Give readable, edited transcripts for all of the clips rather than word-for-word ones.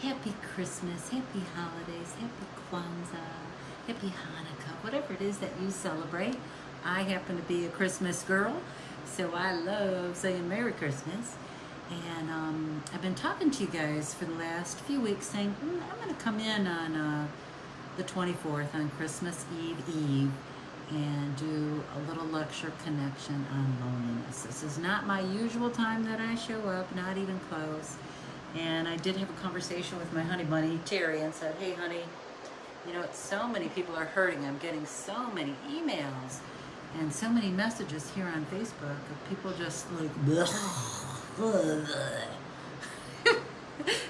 Happy Christmas, happy holidays, happy Kwanzaa, happy Hanukkah, whatever it is that you celebrate. I happen to be a Christmas girl, so I love saying Merry Christmas. And I've been talking to you guys for the last few weeks saying, I'm going to come in on the 24th on Christmas Eve and do a little lecture connection on loneliness. This is not my usual time that I show up, not even close. And I did have a conversation with my honey bunny, Terry, and said, hey, honey, you know, so many people are hurting. I'm getting so many emails and so many messages here on Facebook of people just like,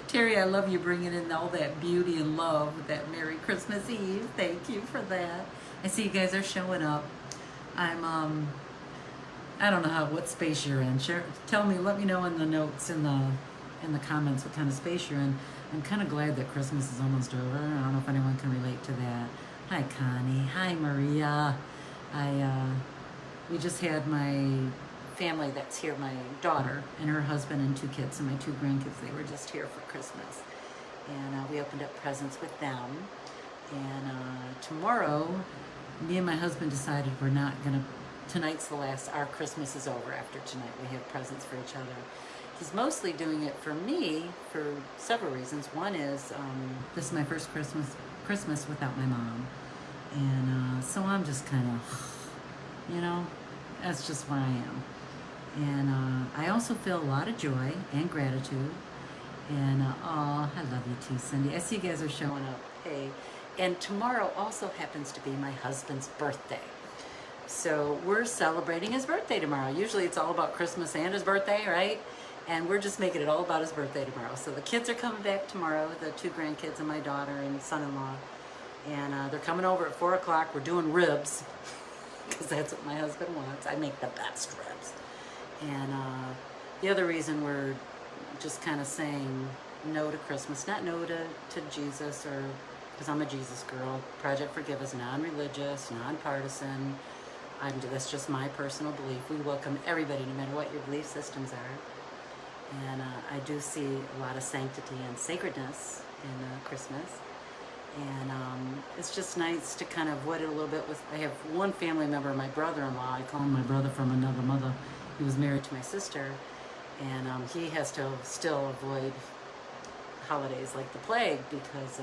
Terry, I love you bringing in all that beauty and love with that Merry Christmas Eve. Thank you for that. I see you guys are showing up. I'm, I don't know what space you're in. Tell me, let me know in the notes, in the comments what kind of space you're in. I'm kind of glad that Christmas is almost over. I don't know if anyone can relate to that. Hi, Connie. Hi, Maria. We just had my family that's here, my daughter and her husband and 2 kids, and my 2 grandkids. They were just here for Christmas. And we opened up presents with them. And tomorrow, me and my husband decided we're not going to, tonight's the last, our Christmas is over after tonight. We have presents for each other. He's mostly doing it for me for several reasons. One is this is my first Christmas without my mom. And so I'm just kind of, you know, that's just where I am. And I also feel a lot of joy and gratitude. And oh, I love you too, Cindy. I see you guys are showing up. Hey. And tomorrow also happens to be my husband's birthday. So we're celebrating his birthday tomorrow. Usually it's all about Christmas and his birthday, right? And we're just making it all about his birthday tomorrow. So the kids are coming back tomorrow, the 2 grandkids and my daughter and son-in-law. And they're coming over at 4 o'clock. We're doing ribs, because that's what my husband wants. I make the best ribs. And the other reason we're just kind of saying no to Christmas, not no to Jesus, or because I'm a Jesus girl. Project Forgive is non-religious, non-partisan. That's just my personal belief. We welcome everybody, no matter what your belief systems are. And I do see a lot of sanctity and sacredness in Christmas. And it's just nice to kind of avoid it a little bit with, I have one family member, my brother-in-law, I call him my brother from another mother. He was married to my sister. And he has to still avoid holidays like the plague because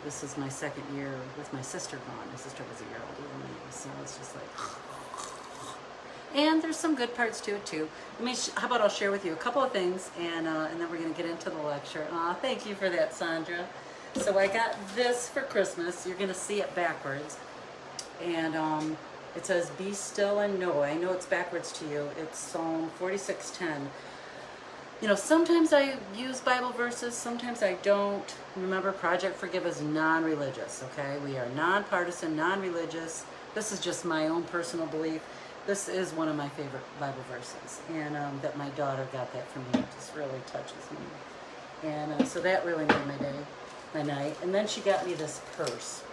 this is my 2nd year with my sister gone. My sister was a year older than me. So it's just like... And there's some good parts to it too. How about I'll share with you a couple of things, and then we're going to get into the lecture. Thank you for that, Sandra. So I got this for Christmas. You're going to see it backwards. And it says, be still and know. I know it's backwards to you. It's Psalm 46:10. You know, sometimes I use Bible verses, sometimes I don't. Remember, Project Forgive is non-religious, okay? We are non-partisan, non-religious. This is just my own personal belief. This is one of my favorite Bible verses, and that my daughter got that from me. It just really touches me. And so that really made my day, my night. And then she got me this purse.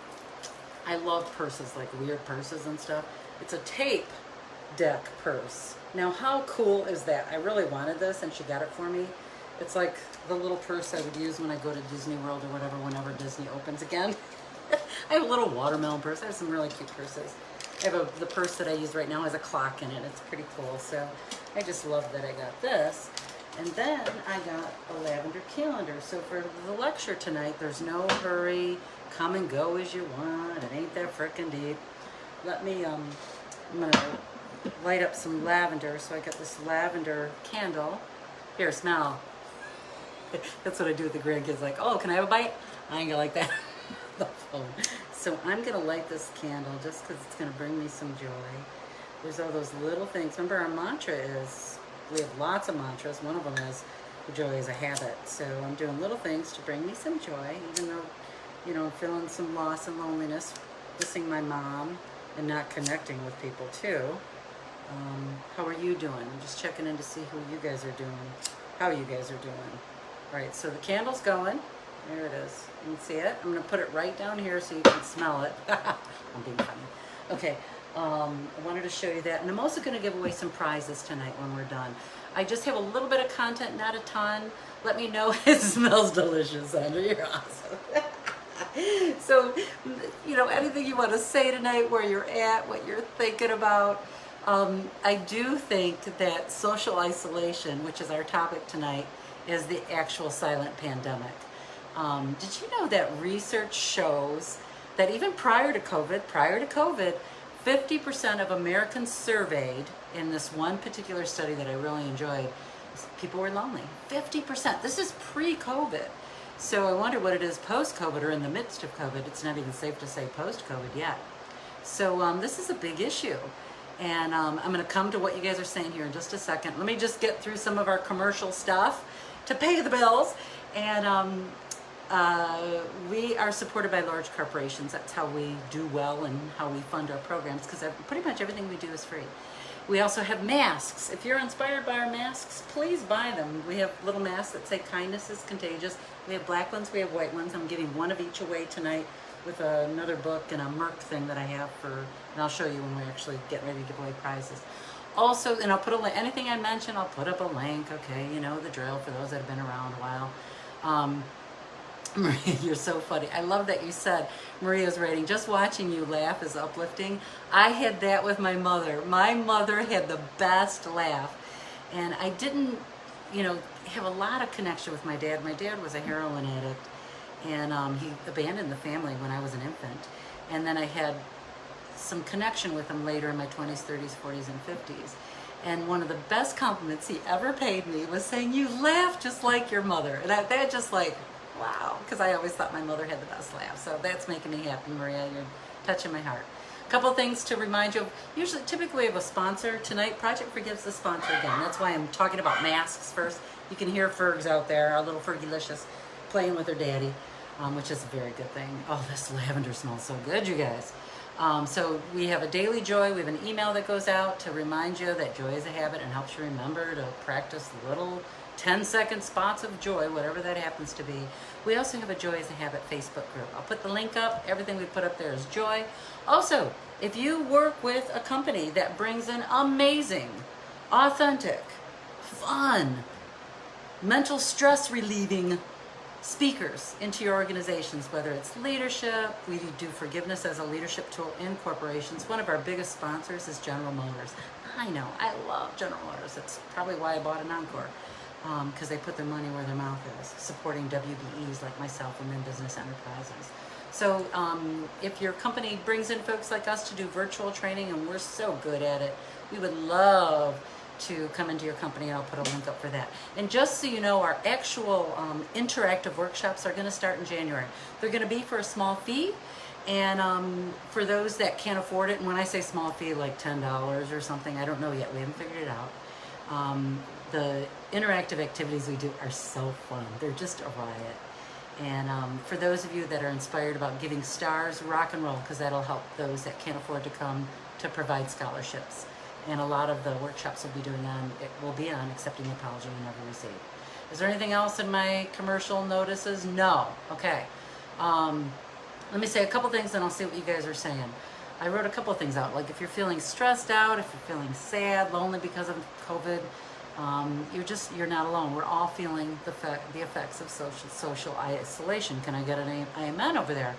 I love purses, like weird purses and stuff. It's a tape deck purse. Now, how cool is that? I really wanted this, and she got it for me. It's like the little purse I would use when I go to Disney World or whatever, whenever Disney opens again. I have a little watermelon purse. I have some really cute purses. I have the purse that I use right now has a clock in it. It's pretty cool. So I just love that I got this. And then I got a lavender calendar. So for the lecture tonight, there's no hurry. Come and go as you want. It ain't that frickin' deep. Let me, I'm going to light up some lavender. So I got this lavender candle. Here, smell. That's what I do with the grandkids. Like, oh, can I have a bite? I ain't gonna like that. The phone. So I'm going to light this candle just because it's going to bring me some joy. There's all those little things. Remember, our mantra is, we have lots of mantras. One of them is, joy is a habit. So I'm doing little things to bring me some joy, even though, you know, I'm feeling some loss and loneliness, missing my mom, and not connecting with people too. How are you doing? I'm just checking in to see who you guys are doing, how you guys are doing. All right, so the candle's going. There it is. You can see it. I'm going to put it right down here so you can smell it. I'm being funny. Okay, I wanted to show you that. And I'm also going to give away some prizes tonight when we're done. I just have a little bit of content, not a ton. Let me know. It smells delicious, Sandra. You're awesome. So, you know, anything you want to say tonight, where you're at, what you're thinking about. I do think that social isolation, which is our topic tonight, is the actual silent pandemic. Did you know that research shows that even prior to COVID, 50% of Americans surveyed in this one particular study that I really enjoyed, people were lonely. 50%. This is pre-COVID. So I wonder what it is post-COVID or in the midst of COVID. It's not even safe to say post-COVID yet. So this is a big issue. And I'm going to come to what you guys are saying here in just a second. Let me just get through some of our commercial stuff to pay the bills. And we are supported by large corporations. That's how we do well and how we fund our programs, because pretty much everything we do is free. We also have masks. If you're inspired by our masks, please buy them. We have little masks that say kindness is contagious. We have black ones, we have white ones. I'm giving one of each away tonight with another book and a Merc thing that I have and I'll show you when we actually get ready to give away prizes. Also, and I'll put a link, anything I mention, I'll put up a link, okay? You know the drill for those that have been around a while. Maria, you're so funny. I love that you said, Maria's writing, just watching you laugh is uplifting. I had that with my mother. My mother had the best laugh. And I didn't, you know, have a lot of connection with my dad. My dad was a heroin addict, and he abandoned the family when I was an infant. And then I had some connection with him later in my 20s, 30s, 40s, and 50s. And one of the best compliments he ever paid me was saying, you laugh just like your mother. And that just like, wow, because I always thought my mother had the best laugh. So that's making me happy, Maria. You're touching my heart. A couple things to remind you of. Typically we have a sponsor. Tonight, Project Forgive's the sponsor again. That's why I'm talking about masks first. You can hear Fergs out there, our little Fergalicious, playing with her daddy, which is a very good thing. Oh, this lavender smells so good, you guys. So we have a daily joy. We have an email that goes out to remind you that joy is a habit and helps you remember to practice little 10-second spots of joy, whatever that happens to be. We also have a Joy is a Habit Facebook group. I'll put the link up. Everything we put up there is joy. Also, if you work with a company that brings in amazing, authentic, fun, mental stress relieving speakers into your organizations, whether it's leadership, we do forgiveness as a leadership tool in corporations. One of our biggest sponsors is General Motors. I know, I love General Motors. That's probably why I bought an Encore, because they put their money where their mouth is, supporting WBEs like myself and then business enterprises. So if your company brings in folks like us to do virtual training, and we're so good at it, we would love to come into your company, and I'll put a link up for that. And just so you know, our actual interactive workshops are going to start in January. They're going to be for a small fee, and for those that can't afford it, and when I say small fee, like $10 or something, I don't know yet, we haven't figured it out. The interactive activities we do are so fun. They're just a riot. And for those of you that are inspired about giving stars, rock and roll, because that'll help those that can't afford to come, to provide scholarships. And a lot of the workshops will be on accepting the apology you never received. Is there anything else in my commercial notices? No. Okay. Let me say a couple things, and I'll see what you guys are saying. I wrote a couple things out, like if you're feeling stressed out, if you're feeling sad, lonely because of COVID, you're not alone. We're all feeling the effects of social isolation. Can I get an amen over there?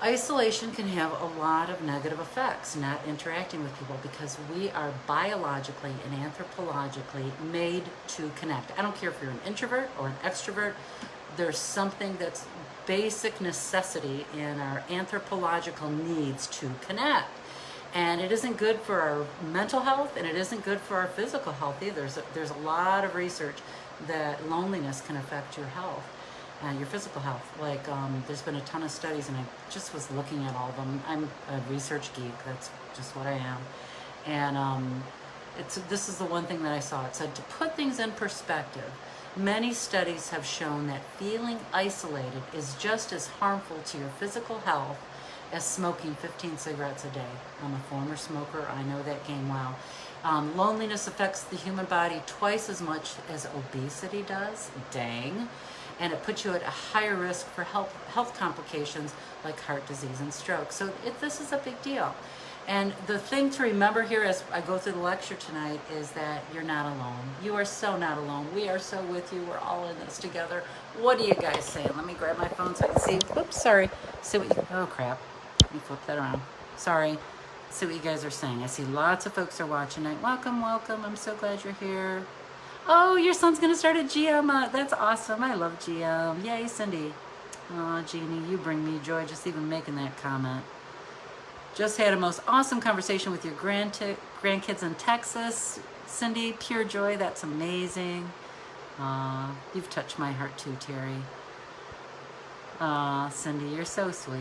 Isolation can have a lot of negative effects, not interacting with people, because we are biologically and anthropologically made to connect. I don't care if you're an introvert or an extrovert. There's something that's basic necessity in our anthropological needs to connect. And it isn't good for our mental health, and it isn't good for our physical health either. There's a lot of research that loneliness can affect your health. Your physical health. Like there's been a ton of studies, and I just was looking at all of them. I'm a research geek, that's just what I am. And this is the one thing that I saw. It said, to put things in perspective, many studies have shown that feeling isolated is just as harmful to your physical health as smoking 15 cigarettes a day. I'm a former smoker, I know that game well. Loneliness affects the human body twice as much as obesity does. Dang. And it puts you at a higher risk for health complications like heart disease and stroke. So this is a big deal. And the thing to remember here as I go through the lecture tonight is that you're not alone. You are so not alone. We are so with you. We're all in this together. What are you guys saying? Let me grab my phone so I can see. Oops, sorry. See what you, oh crap. Let me flip that around. Sorry. See what you guys are saying. I see lots of folks are watching tonight. Welcome, welcome. I'm so glad you're here. Oh, your son's going to start at GM. That's awesome. I love GM. Yay, Cindy. Oh, Jeannie, you bring me joy just even making that comment. Just had a most awesome conversation with your grandkids in Texas. Cindy, pure joy. That's amazing. You've touched my heart too, Terry. Cindy, you're so sweet.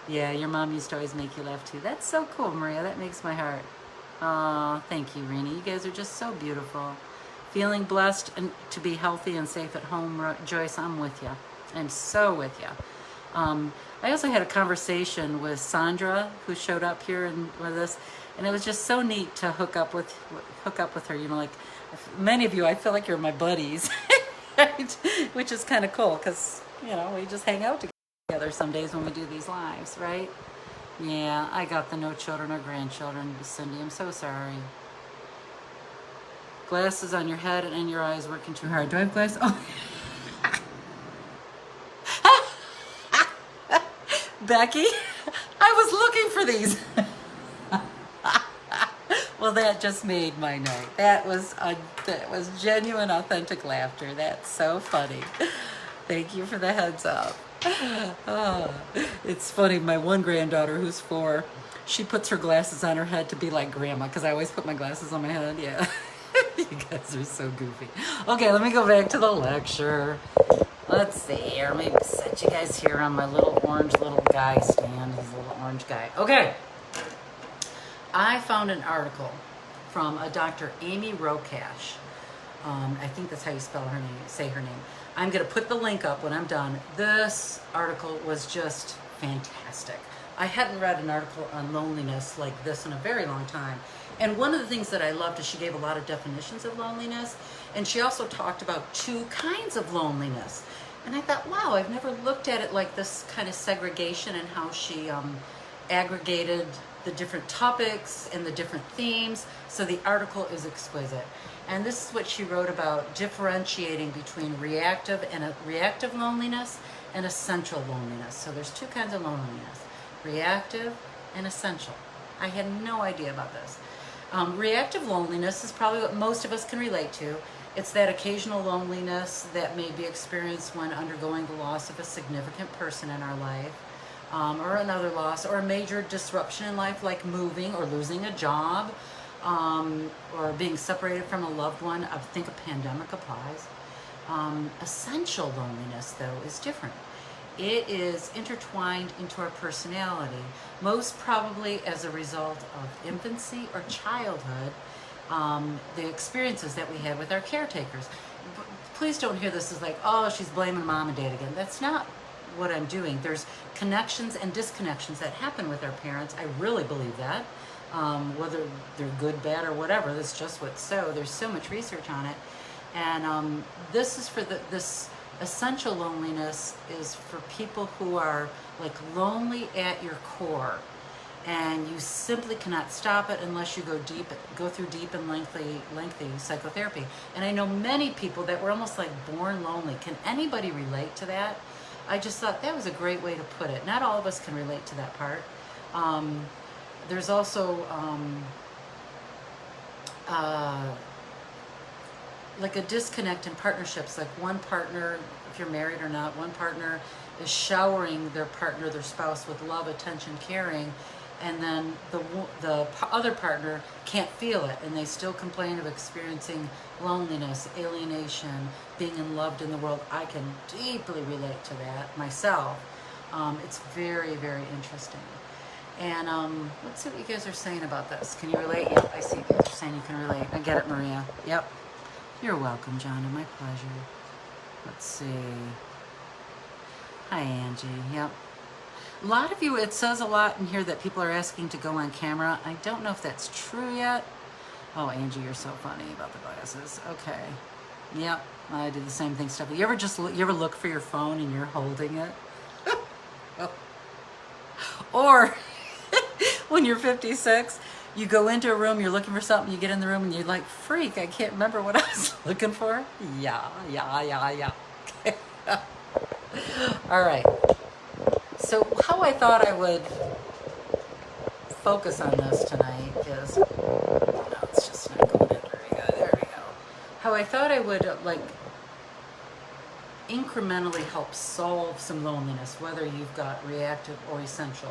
Yeah, your mom used to always make you laugh too. That's so cool, Maria. That makes my heart. Thank you, Rini. You guys are just so beautiful. Feeling blessed and to be healthy and safe at home, Joyce, I'm with you. I'm so with you. I also had a conversation with Sandra, who showed up here and with us, and it was just so neat to hook up with her. You know, like many of you, I feel like you're my buddies, right? Which is kind of cool because you know we just hang out together some days when we do these lives, right? Yeah, I got the no children or grandchildren, Cindy. I'm so sorry. Glasses on your head and in your eyes working too hard. Do I have glasses? Oh. Becky, I was looking for these. Well, that just made my night. That was genuine, authentic laughter. That's so funny. Thank you for the heads up. Oh, it's funny. My one granddaughter, who's 4, she puts her glasses on her head to be like grandma because I always put my glasses on my head. Yeah, you guys are so goofy. Okay, let me go back to the lecture. Let's see here. Let me set you guys here on my little orange little guy stand. His little orange guy. Okay. I found an article from a Dr. Amy Rokach. I think that's how you spell her name, say her name. I'm going to put the link up when I'm done. This article was just fantastic. I hadn't read an article on loneliness like this in a very long time. And one of the things that I loved is she gave a lot of definitions of loneliness. And she also talked about 2 kinds of loneliness. And I thought, wow, I've never looked at it like this kind of segregation and how she aggregated the different topics and the different themes. So the article is exquisite. And this is what she wrote about differentiating between reactive loneliness and essential loneliness. So there's 2 kinds of loneliness, reactive and essential. I had no idea about this. Reactive loneliness is probably what most of us can relate to. It's that occasional loneliness that may be experienced when undergoing the loss of a significant person in our life, or another loss, or a major disruption in life like moving or losing a job, or being separated from a loved one. I think a pandemic applies. Essential loneliness, though, is different. It is intertwined into our personality, most probably as a result of infancy or childhood, the experiences that we had with our caretakers. Please don't hear this as like, oh, she's blaming mom and dad again. That's not what I'm doing. There's connections and disconnections that happen with our parents. I really believe that. Whether they're good, bad, or whatever, that's just what's so. There's so much research on it. And this is for this essential loneliness is for people who are like lonely at your core. And you simply cannot stop it unless you go through deep and lengthy psychotherapy. And I know many people that were almost like born lonely. Can anybody relate to that? I just thought that was a great way to put it. Not all of us can relate to that part. There's also like a disconnect in partnerships. Like one partner, if you're married or not, one partner is showering their partner, their spouse, with love, attention, caring, and then the other partner can't feel it, and they still complain of experiencing loneliness, alienation, being unloved in the world. I can deeply relate to that myself. It's very, very interesting. And let's see what you guys are saying about this. Can you relate? Yep, I see you guys are saying you can relate. I get it, Maria. Yep. You're welcome, Jonna. My pleasure. Let's see. Hi, Angie. Yep. A lot of you, it says a lot in here that people are asking to go on camera. I don't know if that's true yet. Oh, Angie, you're so funny about the glasses. Okay. Yep. I do the same thing, Stephanie. You ever look for your phone and you're holding it? Or when you're 56, you go into a room, you're looking for something, you get in the room and you're like, freak, I can't remember what I was looking for. Yeah. Okay. All right. So how I thought I would focus on this tonight is, no, it's just not going in very good. There we go. How I thought I would incrementally help solve some loneliness, whether you've got reactive or essential.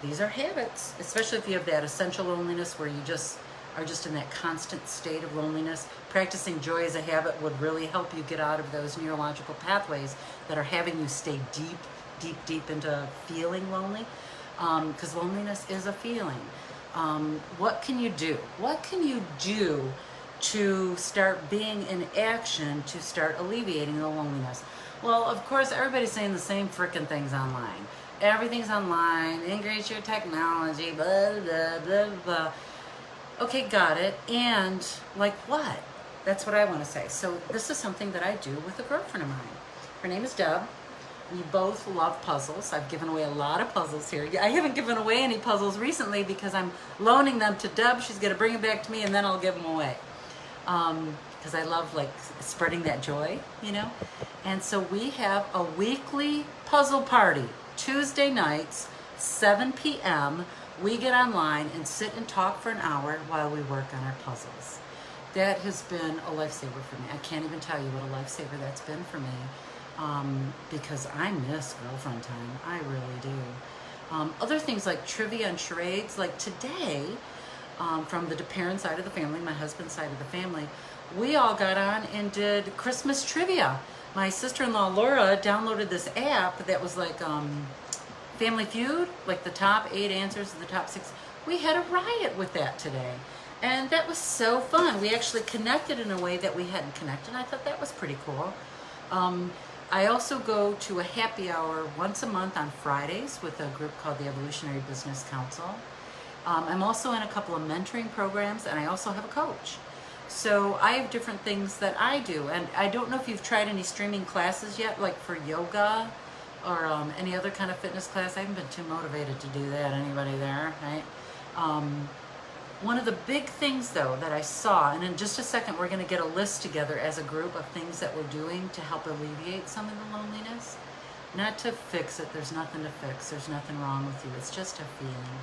These are habits, especially if you have that essential loneliness where you just are just in that constant state of loneliness. Practicing joy as a habit would really help you get out of those neurological pathways that are having you stay deep into feeling lonely, because loneliness is a feeling. What can you do? What can you do to start being in action to start alleviating the loneliness? Well, of course, everybody's saying the same frickin' things online. Everything's online, increase your technology, blah, blah, blah, blah. Okay, got it. And like what? That's what I want to say. So this is something that I do with a girlfriend of mine. Her name is Deb. We both love puzzles. I've given away a lot of puzzles here. I haven't given away any puzzles recently because I'm loaning them to Deb. She's going to bring them back to me and then I'll give them away. Because I love like spreading that joy, you know? And so we have a weekly puzzle party. Tuesday nights, 7 p.m. We get online and sit and talk for an hour while we work on our puzzles. That has been a lifesaver for me. I can't even tell you what a lifesaver that's been for me, because I miss girlfriend time. I really do. Other things like trivia and charades, like today, from the parent side of the family, my husband's side of the family, we all got on and did Christmas trivia. My sister-in-law Laura downloaded this app that was like Family Feud, like the top 8 answers to the top 6. We had a riot with that today. And that was so fun. We actually connected in a way that we hadn't connected. I thought that was pretty cool. I also go to a happy hour once a month on Fridays with a group called the Evolutionary Business Council. I'm also in a couple of mentoring programs, and I also have a coach. So I have different things that I do. And I don't know if you've tried any streaming classes yet, like for yoga or any other kind of fitness class. I haven't been too motivated to do that. Anybody there, right? One of the big things, though, that I saw, and in just a second we're going to get a list together as a group of things that we're doing to help alleviate some of the loneliness. Not to fix it. There's nothing to fix. There's nothing wrong with you. It's just a feeling.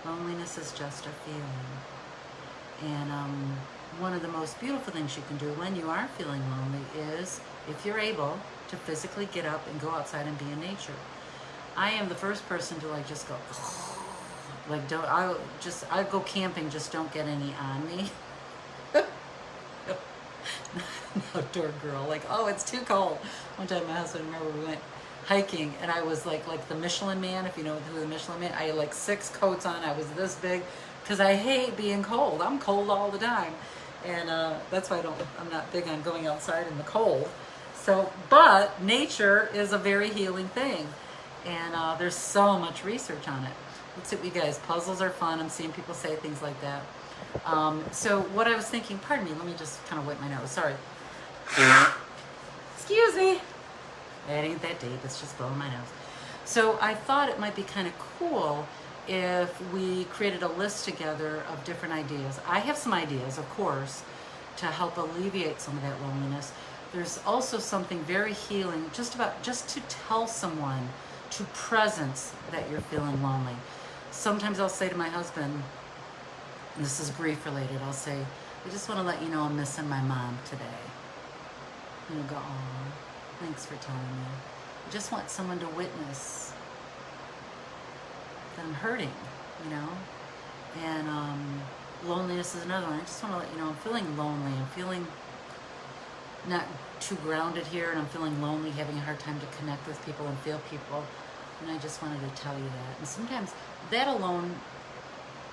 Loneliness is just a feeling. And one of the most beautiful things you can do when you are feeling lonely is, if you're able, to physically get up and go outside and be in nature. I am the first person to like just go, like I'll go camping, just don't get any on me. Outdoor girl, like, oh, it's too cold. One time my husband, remember, we went hiking and I was like the Michelin Man, if you know who the Michelin Man, I had like 6 coats on, I was this big, because I hate being cold. I'm cold all the time. And that's why I'm not big on going outside in the cold. So, but nature is a very healing thing. And there's so much research on it. Let's see what you guys, puzzles are fun. I'm seeing people say things like that. So what I was thinking, pardon me, let me just kind of wipe my nose, sorry. Excuse me. That ain't that deep, it's just blowing my nose. So I thought it might be kind of cool if we created a list together of different ideas. I have some ideas, of course, to help alleviate some of that loneliness. There's also something very healing just to tell someone to presence that you're feeling lonely. Sometimes I'll say to my husband, and this is grief related, I'll say, I just want to let you know I'm missing my mom today. And he'll go, oh, thanks for telling me. I just want someone to witness that I'm hurting, you know? And loneliness is another one. I just want to let you know I'm feeling lonely. I'm feeling not too grounded here, and I'm feeling lonely, having a hard time to connect with people and feel people. And I just wanted to tell you that. And sometimes that alone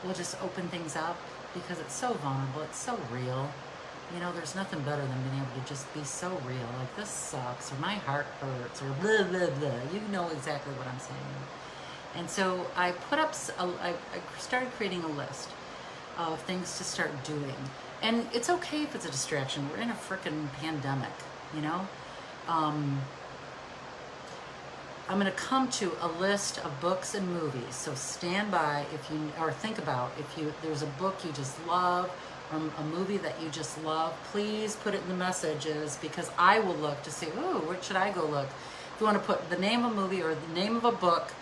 will just open things up because it's so vulnerable, it's so real. You know, there's nothing better than being able to just be so real. Like, this sucks, or my heart hurts, or blah, blah, blah. You know exactly what I'm saying. And so I I started creating a list of things to start doing. And it's okay if it's a distraction. We're in a frickin' pandemic, you know? I'm going to come to a list of books and movies. So stand by if you, or think about there's a book you just love or a movie that you just love, please put it in the messages, because I will look to see, ooh, where should I go look? If you want to put the name of a movie or the name of a book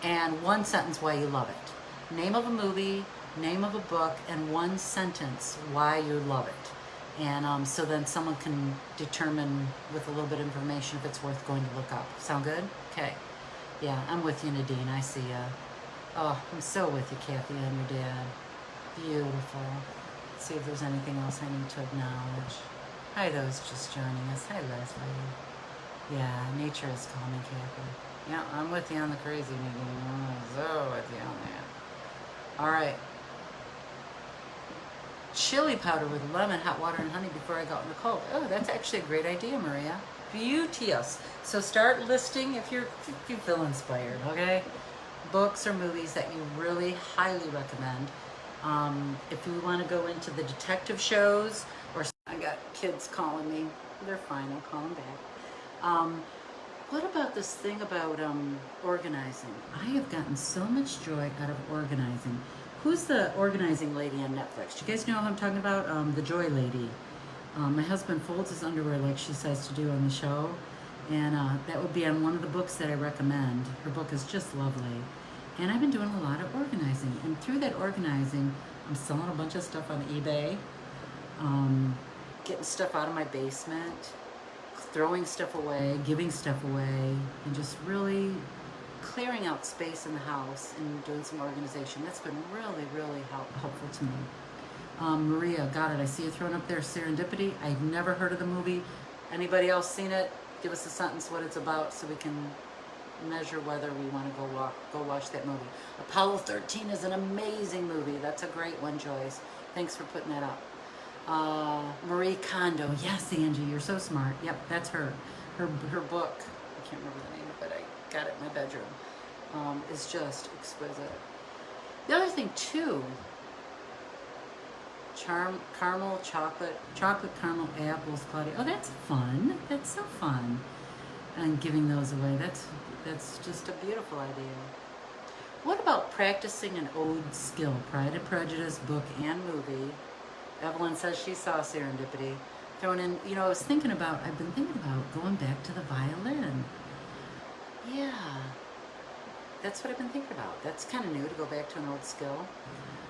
and one sentence why you love it. Name of a movie, name of a book, and one sentence why you love it. And so then someone can determine with a little bit of information if it's worth going to look up. Sound good? Okay. Yeah, I'm with you, Nadine. I see ya. Oh, I'm so with you, Kathy, and your dad. Beautiful. Let's see if there's anything else I need to acknowledge. Hi, those just joining us. Hi, Leslie. Yeah, nature is calming, Kathy. Yeah, I'm with you on the crazy, Nadine. I'm so with you on that. All right. Chili powder with lemon, hot water, and honey before I got in the cold. Oh, that's actually a great idea, Maria. Beauteous. So start listing if you feel inspired, okay? Books or movies that you really highly recommend. If you want to go into the detective shows, or I got kids calling me. They're fine. I'll call them back. What about this thing about organizing? I have gotten so much joy out of organizing. Who's the organizing lady on Netflix? Do you guys know who I'm talking about? The Joy Lady. My husband folds his underwear like she says to do on the show. And that would be on one of the books that I recommend. Her book is just lovely. And I've been doing a lot of organizing. And through that organizing, I'm selling a bunch of stuff on eBay. Getting stuff out of my basement. Throwing stuff away, giving stuff away. And just really clearing out space in the house and doing some organization. That's been really, really helpful to me. Maria, got it. I see you throwing up there Serendipity. I've never heard of the movie. Anybody else seen it? Give us a sentence what it's about so we can measure whether we want to go watch that movie. Apollo 13 is an amazing movie. That's a great one, Joyce. Thanks for putting that up. Marie Kondo. Yes, Angie, you're so smart. Yep, that's her. Her book, I can't remember the name of it. I got it in my bedroom. Is just exquisite. The other thing too, caramel chocolate caramel apples, Claudia. Oh, that's fun. That's so fun. And giving those away. That's just a beautiful idea. What about practicing an ode skill? Pride and Prejudice, book and movie. Evelyn says she saw Serendipity. Throwing in, I've been thinking about going back to the violin. Yeah. That's what I've been thinking about. That's kind of new to go back to an old skill.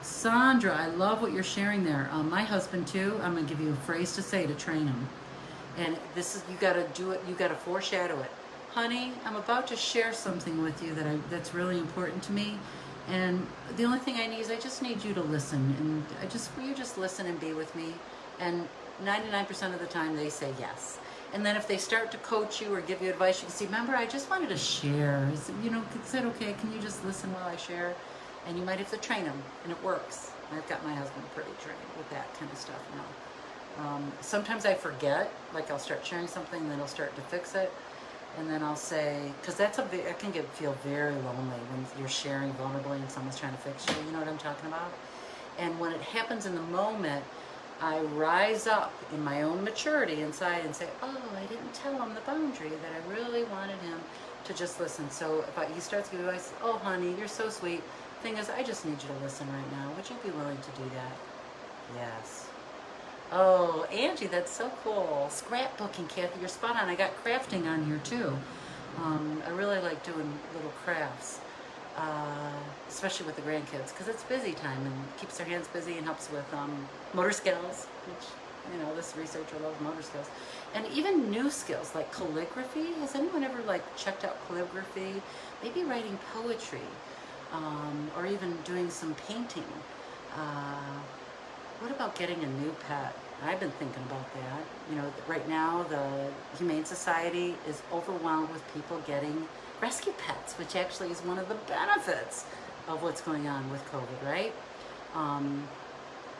Sandra, I love what you're sharing there. My husband too, I'm going to give you a phrase to say to train him. And this is, you got to do it, you got to foreshadow it. Honey, I'm about to share something with you that's really important to me. And the only thing I need is I just need you to listen. And will you just listen and be with me? And 99% of the time they say yes. And then if they start to coach you or give you advice, you can say, remember, I just wanted to share. Is it okay? Can you just listen while I share? And you might have to train them, and it works. I've got my husband pretty trained with that kind of stuff now. Sometimes I forget, like I'll start sharing something, and then I'll start to fix it. And then I'll say, because that can feel very lonely when you're sharing vulnerably and someone's trying to fix you. You know what I'm talking about? And when it happens in the moment, I rise up in my own maturity inside and say, oh, I didn't tell him the boundary that I really wanted him to just listen. So if he starts giving advice, oh, honey, you're so sweet. Thing is, I just need you to listen right now. Would you be willing to do that? Yes. Oh, Angie, that's so cool. Scrapbooking, Kathy, you're spot on. I got crafting on here too. I really like doing little crafts, especially with the grandkids, because it's busy time and keeps their hands busy and helps with motor skills, which, this researcher loves motor skills. And even new skills like calligraphy. Has anyone ever checked out calligraphy? Maybe writing poetry. Or even doing some painting. What about getting a new pet? I've been thinking about that. Right now the Humane Society is overwhelmed with people getting rescue pets, which actually is one of the benefits of what's going on with COVID, right?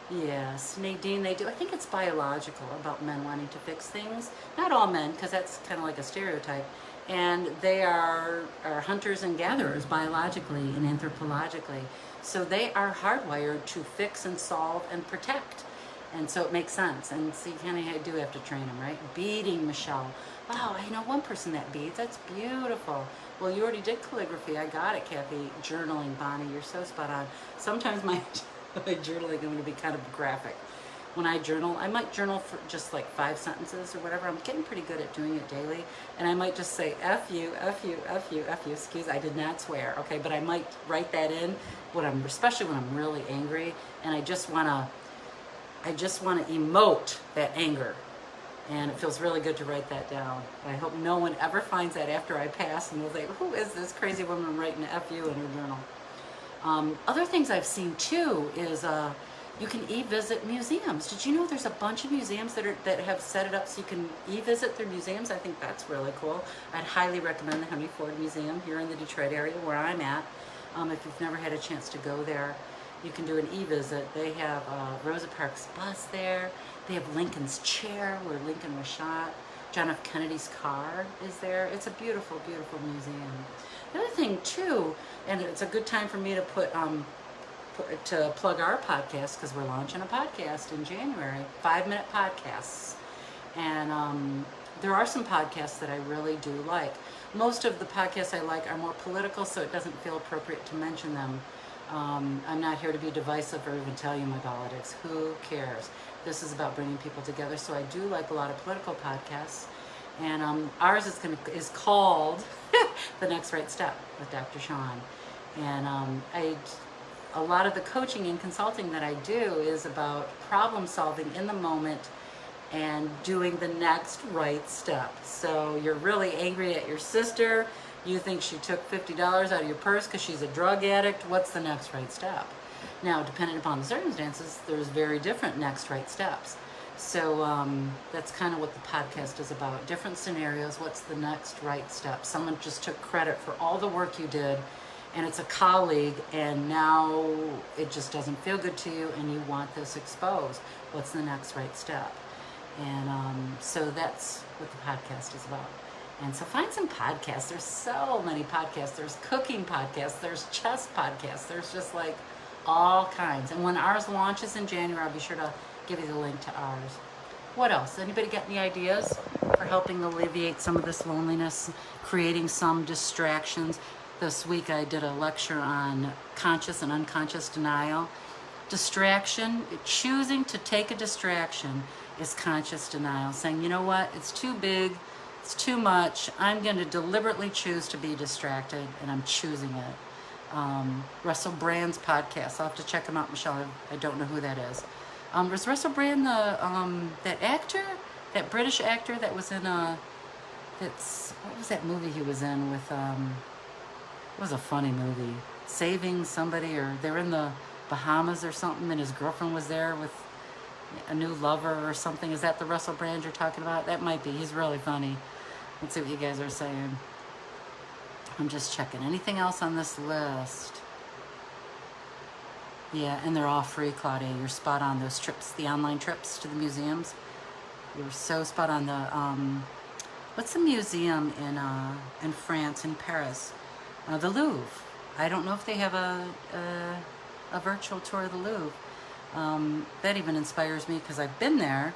Yes, Nadine, they do. I think it's biological about men wanting to fix things. Not all men, because that's kind of like a stereotype. And they are hunters and gatherers biologically and anthropologically. So they are hardwired to fix and solve and protect. And so it makes sense. And so you kind of do have to train them, right? Beading, Michelle. Wow, I know one person that beads. That's beautiful. Well, you already did calligraphy. I got it, Kathy. Journaling, Bonnie. You're so spot on. Sometimes my journaling is going to be kind of graphic. When I journal, I might journal for just like 5 sentences or whatever. I'm getting pretty good at doing it daily. And I might just say, F you, F you, F you, F you. Excuse, I did not swear, okay? But I might write that in, especially when I'm really angry. And I just want to emote that anger. And it feels really good to write that down. I hope no one ever finds that after I pass and will say, who is this crazy woman writing F you in her journal? Other things I've seen too is you can e-visit museums. Did you know there's a bunch of museums that have set it up so you can e-visit their museums? I think that's really cool. I'd highly recommend the Henry Ford Museum here in the Detroit area where I'm at. If you've never had a chance to go there, you can do an e-visit. They have Rosa Parks' bus there. They have Lincoln's chair where Lincoln was shot. John F. Kennedy's car is there. It's a beautiful, beautiful museum. The other thing too, and it's a good time for me to to plug our podcast because we're launching a podcast in January, 5-minute podcasts. And there are some podcasts that I really do like. Most of the podcasts I like are more political, so it doesn't feel appropriate to mention them. I'm not here to be divisive or even tell you my politics. Who cares? This is about bringing people together. So I do like a lot of political podcasts. And ours is called The Next Right Step with Dr. Sean. And a lot of the coaching and consulting that I do is about problem solving in the moment and doing the next right step. So you're really angry at your sister. You think she took $50 out of your purse because she's a drug addict. What's the next right step? Now, depending upon the circumstances, there's very different next right steps. So that's kind of what the podcast is about. Different scenarios, what's the next right step? Someone just took credit for all the work you did, and it's a colleague, and now it just doesn't feel good to you, and you want this exposed. What's the next right step? And so that's what the podcast is about. And so find some podcasts. There's so many podcasts. There's cooking podcasts. There's chess podcasts. There's just like all kinds. And when ours launches in January, I'll be sure to give you the link to ours. What else? Anybody got any ideas for helping alleviate some of this loneliness, creating some distractions? This week I did a lecture on conscious and unconscious denial. Distraction, choosing to take a distraction is conscious denial. Saying, you know what, it's too big, it's too much, I'm going to deliberately choose to be distracted, and I'm choosing it. Russell Brand's podcast, I'll have to check him out, Michelle. I don't know who that is. Was Russell Brand that actor, that British actor that was in what was that movie he was in with, it was a funny movie, saving somebody, or they're in the Bahamas or something, and his girlfriend was there with a new lover or something. Is that the Russell Brand you're talking about? That might be. He's really funny. Let's see what you guys are saying. I'm just checking. Anything else on this list? Yeah, and they're all free, Claudia. You're spot on. Those trips, the online trips to the museums. You're so spot on. The what's the museum in France, in Paris? The Louvre. I don't know if they have a virtual tour of the Louvre. That even inspires me because I've been there,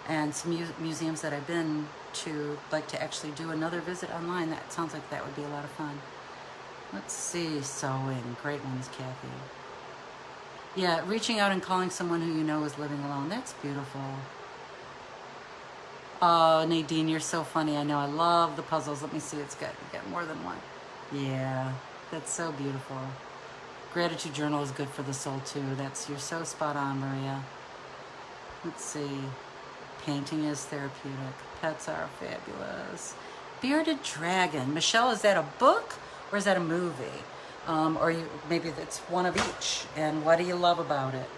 and some museums that I've been to, like to actually do another visit online. That sounds like that would be a lot of fun. Let's see, sewing. Great ones, Kathy. Yeah, reaching out and calling someone who you know is living alone. That's beautiful. Oh, Nadine, you're so funny. I know. I love the puzzles. Let me see. It's good. You got more than one. Yeah, that's so beautiful. Gratitude journal is good for the soul too. You're so spot on, Maria. Let's see. Painting is therapeutic. Pets are fabulous. Bearded Dragon. Michelle, is that a book or is that a movie? Or maybe it's one of each. And what do you love about it?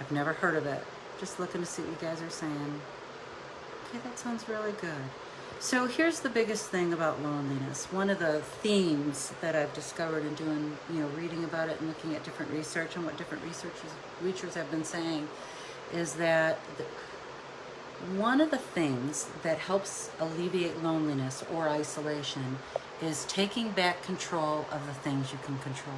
I've never heard of it. Just looking to see what you guys are saying. Okay, that sounds really good. So here's the biggest thing about loneliness. One of the themes that I've discovered in doing, reading about it and looking at different research and what different researchers have been saying is that one of the things that helps alleviate loneliness or isolation is taking back control of the things you can control.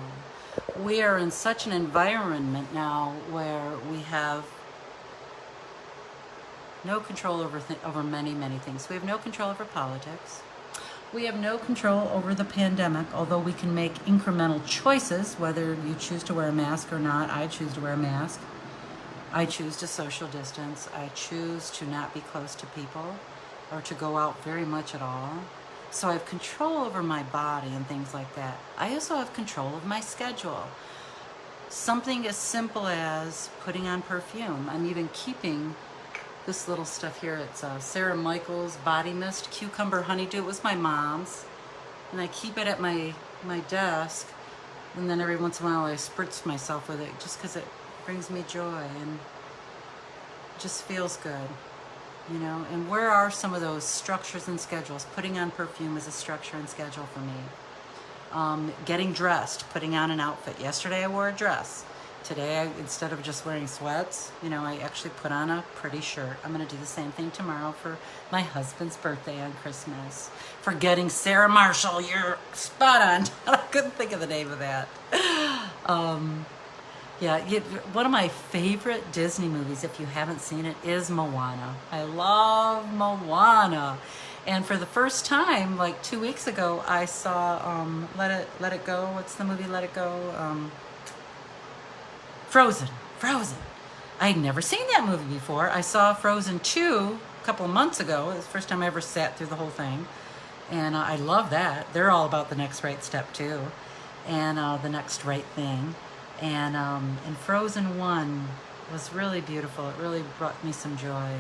We are in such an environment now where we have No control over many, many things. We have no control over politics. We have no control over the pandemic, although we can make incremental choices, whether you choose to wear a mask or not. I choose to wear a mask. I choose to social distance. I choose to not be close to people or to go out very much at all. So I have control over my body and things like that. I also have control of my schedule. Something as simple as putting on perfume. I'm even keeping this little stuff here. It's Sarah Michaels Body Mist Cucumber Honeydew. It was my mom's. And I keep it at my desk. And then every once in a while I spritz myself with it just because it brings me joy and just feels good. You know, and where are some of those structures and schedules? Putting on perfume is a structure and schedule for me. Getting dressed, putting on an outfit. Yesterday I wore a dress. Today, instead of just wearing sweats, you know, I actually put on a pretty shirt. I'm going to do the same thing tomorrow for my husband's birthday on Christmas. Forgetting Sarah Marshall, you're spot on. I couldn't think of the name of that. Yeah, one of my favorite Disney movies, if you haven't seen it, is Moana. I love Moana. And for the first time, like 2 weeks ago, I saw Let It Go. What's the movie Let It Go? Frozen. I had never seen that movie before. I saw Frozen 2 a couple of months ago. It was the first time I ever sat through the whole thing. And I love that. They're all about the next right step too. And the next right thing. And Frozen 1 was really beautiful. It really brought me some joy.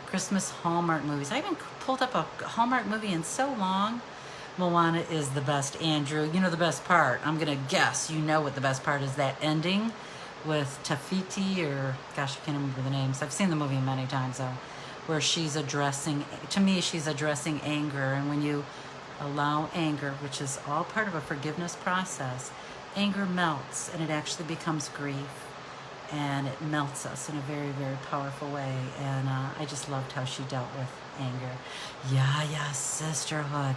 Christmas Hallmark movies. I haven't pulled up a Hallmark movie in so long. Moana is the best. Andrew, you know the best part. I'm going to guess you know what the best part is. That ending with Tafiti, or gosh, I can't remember the names. I've seen the movie many times though, where she's addressing, to me, she's addressing anger. And when you allow anger, which is all part of a forgiveness process, anger melts and it actually becomes grief. And it melts us in a very, very powerful way. And I just loved how she dealt with anger. Yeah, sisterhood.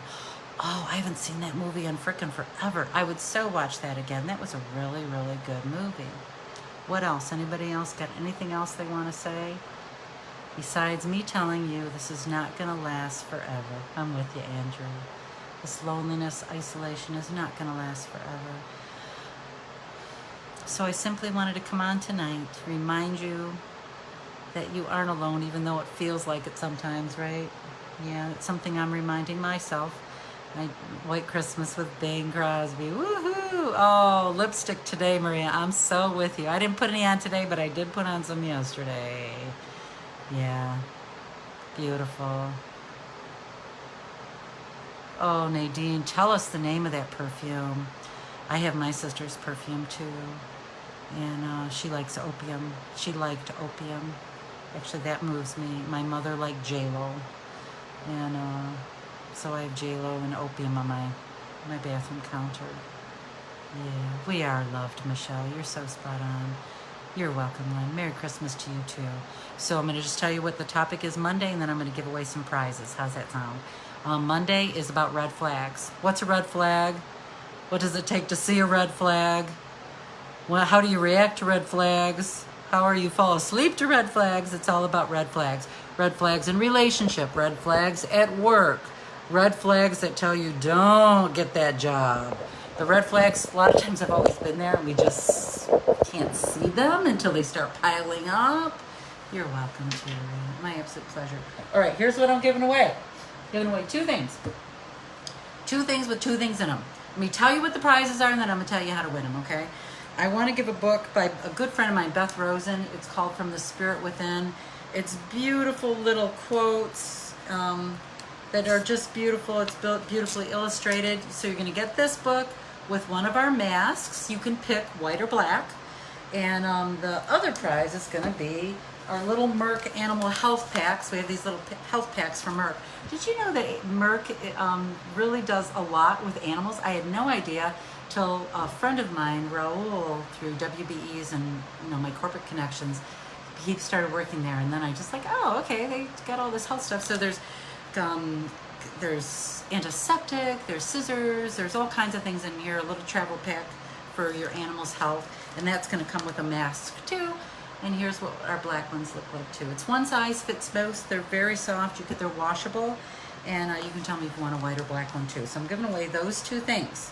Oh, I haven't seen that movie in frickin' forever. I would so watch that again. That was a really, really good movie. What else? Anybody else got anything else they want to say? Besides me telling you this is not going to last forever. I'm with you, Andrew. This loneliness, isolation is not going to last forever. So I simply wanted to come on tonight to remind you that you aren't alone, even though it feels like it sometimes, right? Yeah, it's something I'm reminding myself. My White Christmas with Bing Crosby. Woohoo! Oh, lipstick today, Maria. I'm so with you. I didn't put any on today, but I did put on some yesterday. Yeah. Beautiful. Oh, Nadine, tell us the name of that perfume. I have my sister's perfume too. And she likes opium. She liked opium. Actually, that moves me. My mother liked J-Lo. And so I have J-Lo and opium on my bathroom counter. Yeah, we are loved, Michelle. You're so spot on. You're welcome, Lynn. Merry Christmas to you, too. So I'm going to just tell you what the topic is Monday, and then I'm going to give away some prizes. How's that sound? Monday is about red flags. What's a red flag? What does it take to see a red flag? Well, how do you react to red flags? How are you fall asleep to red flags? It's all about red flags. Red flags in relationship, red flags at work, red flags that tell you don't get that job. The red flags, a lot of times have always been there and we just can't see them until they start piling up. You're welcome, Terry. My absolute pleasure. All right, here's what I'm giving away. Giving away two things. Two things with two things in them. Let me tell you what the prizes are and then I'm going to tell you how to win them, okay? I want to give a book by a good friend of mine, Beth Rosen. It's called From the Spirit Within. It's beautiful little quotes that are just beautiful. It's beautifully illustrated. So you're going to get this book with one of our masks. You can pick white or black. And the other prize is going to be our little Merck animal health packs. We have these little health packs from Merck. Did you know that Merck really does a lot with animals? I had no idea till a friend of mine, Raul, through WBEs and my corporate connections, he started working there, and then I just like, oh, okay, they got all this health stuff. So there's antiseptic, there's scissors, there's all kinds of things in here, a little travel pack for your animal's health, and that's going to come with a mask too. And here's what our black ones look like too. It's one size fits most. They're very soft. They're washable. And you can tell me if you want a white or black one too. So I'm giving away those two things.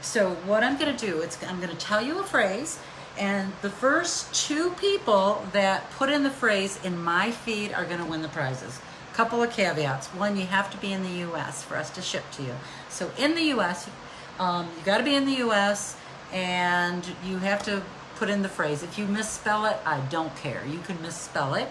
So what I'm going to do, I'm going to tell you a phrase. And the first two people that put in the phrase in my feed are going to win the prizes. Couple of caveats. One, you have to be in the U.S. for us to ship to you. So in the U.S., you got to be in the U.S. and you have to put in the phrase. If you misspell it, I don't care. You can misspell it.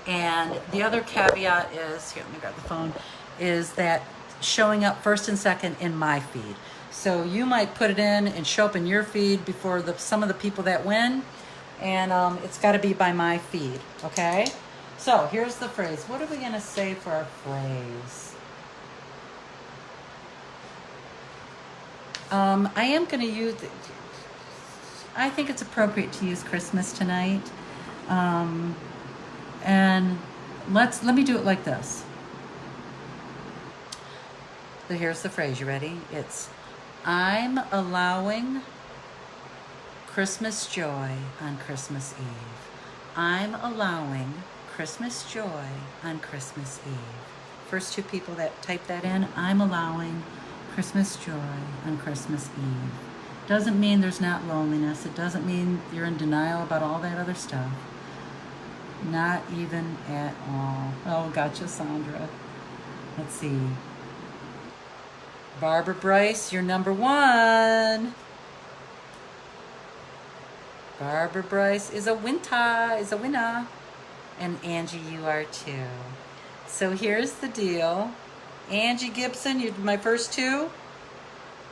And the other caveat is, here, let me grab the phone, is that showing up first and second in my feed. So you might put it in and show up in your feed before some of the people that win. And it's got to be by my feed, okay? So here's the phrase. What are we going to say for our phrase? I am going to use... I think it's appropriate to use Christmas tonight. And let me do it like this. So here's the phrase. You ready? It's, I'm allowing Christmas joy on Christmas Eve. I'm allowing Christmas joy on Christmas Eve. First two people that type that in, I'm allowing Christmas joy on Christmas Eve. Doesn't mean there's not loneliness. It doesn't mean you're in denial about all that other stuff. Not even at all. Oh, gotcha, Sandra. Let's see. Barbara Bryce, you're number one. Barbara Bryce is a winner. And Angie, you are too. So here's the deal. Angie Gibson, you're my first two.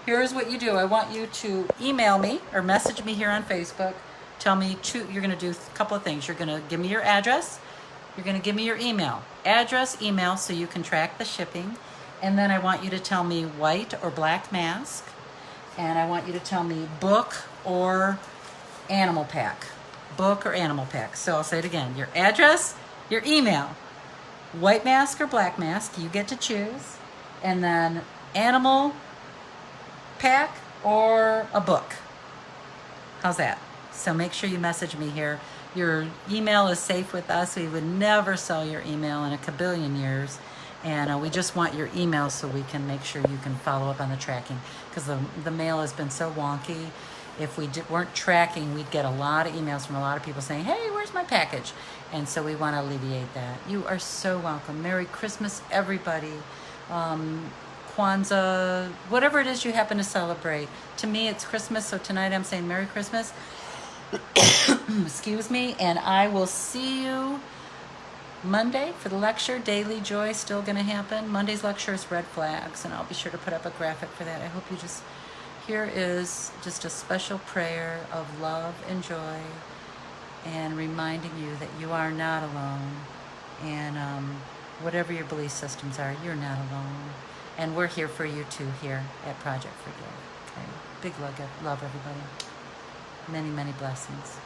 Here's what you do. I want you to email me or message me here on Facebook. Tell me you're going to do a couple of things. You're going to give me your address. You're going to give me your email. Address, email, so you can track the shipping. And then I want you to tell me white or black mask. And I want you to tell me book or animal pack. Book or animal pack. So I'll say it again. Your address, your email. White mask or black mask, you get to choose. And then animal pack or a book. How's that? So make sure you message me here. Your email is safe with us. We would never sell your email in a kabillion years. And we just want your email so we can make sure you can follow up on the tracking. Because the mail has been so wonky. If we weren't tracking, we'd get a lot of emails from a lot of people saying, hey, where's my package? And so we want to alleviate that. You are so welcome. Merry Christmas, everybody. Kwanzaa, whatever it is you happen to celebrate. To me, it's Christmas, so tonight I'm saying Merry Christmas. Excuse me, and I will see you Monday for the lecture. Daily Joy still going to happen. Monday's lecture is red flags, and I'll be sure to put up a graphic for that. I hope you here is just a special prayer of love and joy and reminding you that you are not alone. And whatever your belief systems are, you're not alone. And we're here for you too here at Project Forgive. Okay? Big love, everybody. Many, many blessings.